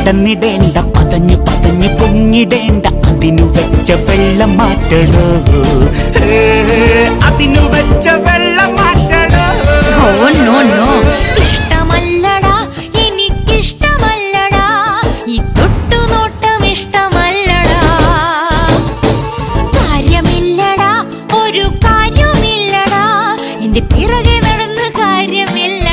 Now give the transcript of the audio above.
നടന്നിടേണ്ട, പതഞ്ഞു പതഞ്ഞു പൊങ്ങിടേണ്ട, അതിനു വെച്ച വെള്ളം മാറ്റണോ, അതിനു വെച്ച വെള്ളം മാറ്റണോ. ഓ നോ നോ, ഇഷ്ടമല്ലടാ, എനിക്കിഷ്ടമല്ലടാ, ഈ തൊട്ടുനോട്ടം ഇഷ്ടമല്ലടാ. കാര്യമില്ലടാ, ഒരു കാര്യമില്ലടാ, എന്റെ പിറകെ നടന്ന കാര്യമില്ല.